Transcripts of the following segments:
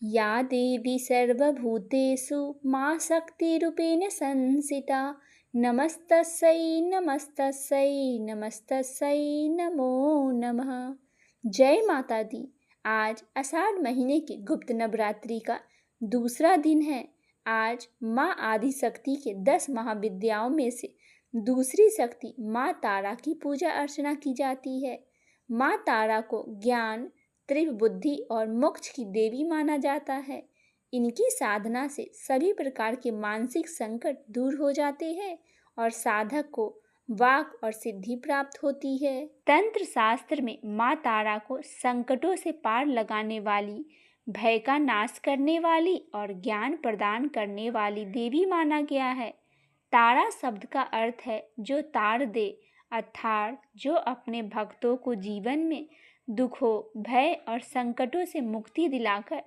या देवी सर्वभूतेषु मा शक्तिरूपेण संस्थिता नमस्तस्यै नमस्तस्यै नमस्तस्यै नमो नमः। जय माता दी। आज आषाढ़ महीने की गुप्त नवरात्रि का दूसरा दिन है। आज माँ आदिशक्ति के 10 महाविद्याओं में से दूसरी शक्ति माँ तारा की पूजा अर्चना की जाती है। माँ तारा को ज्ञान, तीव्र बुद्धि और मोक्ष की देवी माना जाता है। इनकी साधना से सभी प्रकार के मानसिक संकट दूर हो जाते हैं और साधक को वाक और सिद्धि प्राप्त होती है। तंत्र शास्त्र में माँ तारा को संकटों से पार लगाने वाली, भय का नाश करने वाली और ज्ञान प्रदान करने वाली देवी माना गया है। तारा शब्द का अर्थ है जो तार दे, अर्थात जो अपने भक्तों को जीवन में दुखों, भय और संकटों से मुक्ति दिलाकर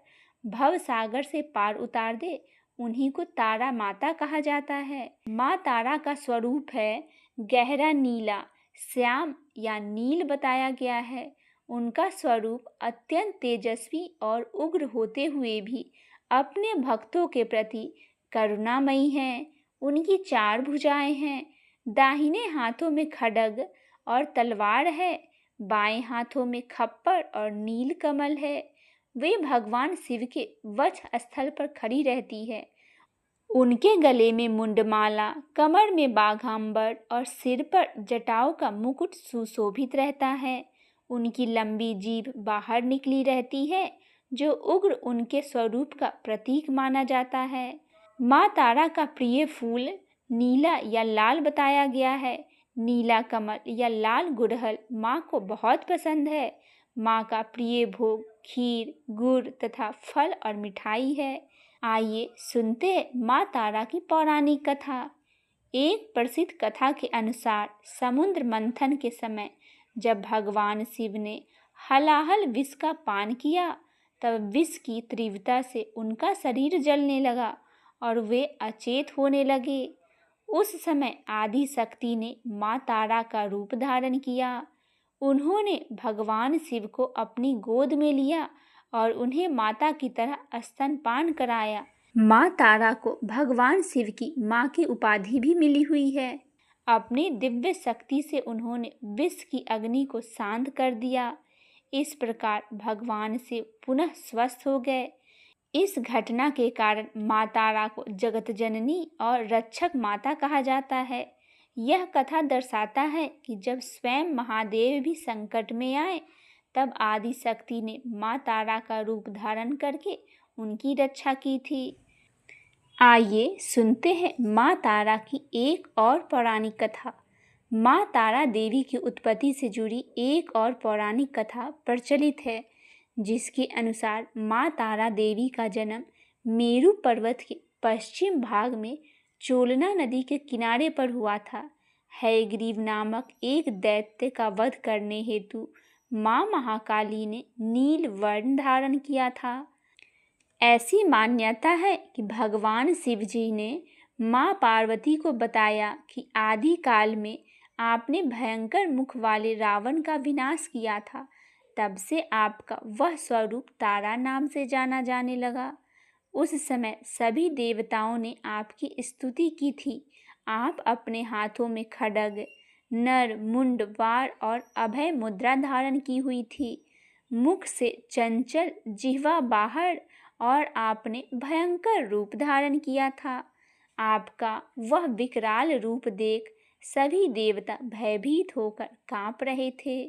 भव सागर से पार उतार दे, उन्हीं को तारा माता कहा जाता है। माँ तारा का स्वरूप है गहरा नीला, श्याम या नील बताया गया है। उनका स्वरूप अत्यंत तेजस्वी और उग्र होते हुए भी अपने भक्तों के प्रति करुणामयी है। उनकी 4 भुजाएं हैं। दाहिने हाथों में खड्ग और तलवार है, बाएं हाथों में खप्पर और नील कमल है। वे भगवान शिव के वक्ष स्थल पर खड़ी रहती है। उनके गले में मुंडमाला, कमर में बाघांबर और सिर पर जटाओं का मुकुट सुशोभित रहता है। उनकी लंबी जीभ बाहर निकली रहती है, जो उग्र उनके स्वरूप का प्रतीक माना जाता है। माँ तारा का प्रिय फूल नीला या लाल बताया गया है। नीला कमल या लाल गुड़हल माँ को बहुत पसंद है। माँ का प्रिय भोग खीर, गुड़ तथा फल और मिठाई है। आइए सुनते हैं माँ तारा की पौराणिक कथा। एक प्रसिद्ध कथा के अनुसार समुद्र मंथन के समय जब भगवान शिव ने हलाहल विष का पान किया, तब विष की तीव्रता से उनका शरीर जलने लगा और वे अचेत होने लगे। उस समय आदि शक्ति ने माँ तारा का रूप धारण किया। उन्होंने भगवान शिव को अपनी गोद में लिया और उन्हें माता की तरह स्तनपान कराया। माँ तारा को भगवान शिव की माँ की उपाधि भी मिली हुई है। अपनी दिव्य शक्ति से उन्होंने विष की अग्नि को शांत कर दिया। इस प्रकार भगवान शिव पुनः स्वस्थ हो गए। इस घटना के कारण माँ तारा को जगत जननी और रक्षक माता कहा जाता है। यह कथा दर्शाता है कि जब स्वयं महादेव भी संकट में आए, तब आदि शक्ति ने माँ तारा का रूप धारण करके उनकी रक्षा की थी। आइए सुनते हैं माँ तारा की एक और पौराणिक कथा। माँ तारा देवी की उत्पत्ति से जुड़ी एक और पौराणिक कथा प्रचलित है, जिसके अनुसार माँ तारा देवी का जन्म मेरू पर्वत के पश्चिम भाग में चोलना नदी के किनारे पर हुआ था। हयग्रीव नामक एक दैत्य का वध करने हेतु माँ महाकाली ने नील वर्ण धारण किया था। ऐसी मान्यता है कि भगवान शिव जी ने माँ पार्वती को बताया कि आदि काल में आपने भयंकर मुख वाले रावण का विनाश किया था। तब से आपका वह स्वरूप तारा नाम से जाना जाने लगा। उस समय सभी देवताओं ने आपकी स्तुति की थी। आप अपने हाथों में खड्ग, नर, मुंड, वार और अभय मुद्रा धारण की हुई थी। मुख से चंचल जिह्वा बाहर और आपने भयंकर रूप धारण किया था। आपका वह विकराल रूप देख सभी देवता भयभीत होकर कांप रहे थे।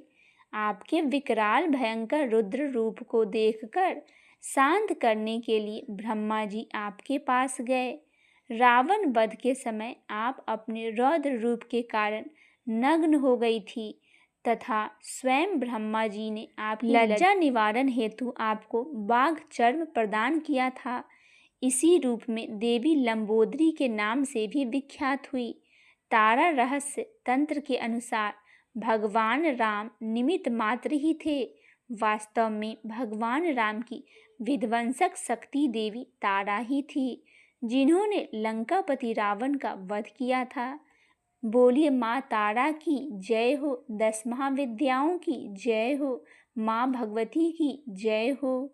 आपके विकराल भयंकर रुद्र रूप को देखकर शांत करने के लिए ब्रह्मा जी आपके पास गए। रावण वध के समय आप अपने रौद्र रूप के कारण नग्न हो गई थी तथा स्वयं ब्रह्मा जी ने आपकी लज्जा निवारण हेतु आपको बाघ चर्म प्रदान किया था। इसी रूप में देवी लंबोदरी के नाम से भी विख्यात हुई। तारा रहस्य तंत्र के अनुसार भगवान राम निमित्त मात्र ही थे। वास्तव में भगवान राम की विध्वंसक शक्ति देवी तारा ही थी, जिन्होंने लंकापति रावण का वध किया था। बोलिए माँ तारा की जय हो, 10 महाविद्याओं की जय हो, माँ भगवती की जय हो।